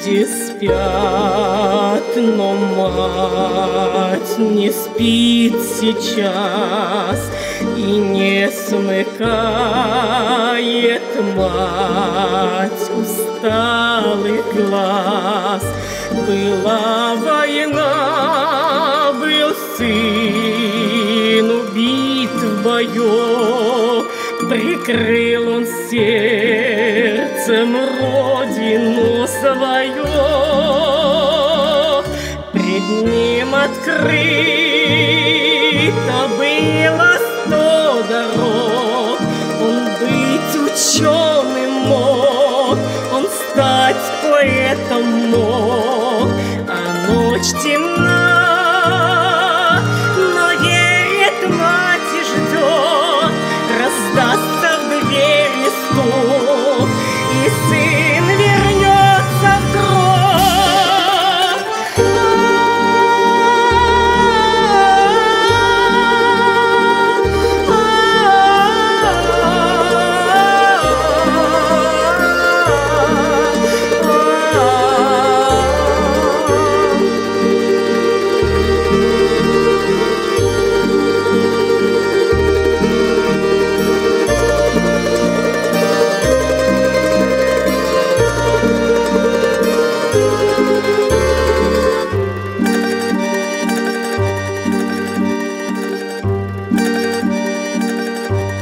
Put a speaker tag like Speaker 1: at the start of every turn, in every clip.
Speaker 1: люди спят, но мать не спит сейчас и не смыкает мать усталых глаз. Была война, был сын убит в бою, прикрыл он сердцем родину свою. Пред ним открыто было 100 дорог. Он быть ученым мог, он стать поэтом мог, а ночь темна, но верит мать и ждет. Раздастся в двери стук, и сын вернется в гроб.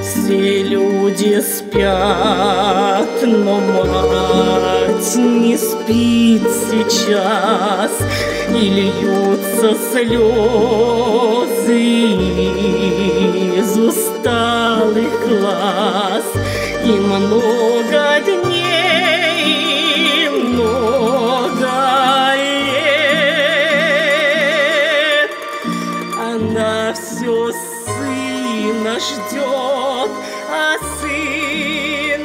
Speaker 1: Все люди спят, но мать не спит сейчас, и льются слезы из усталых глаз. И много дней, много лет она все сына ждет, а сын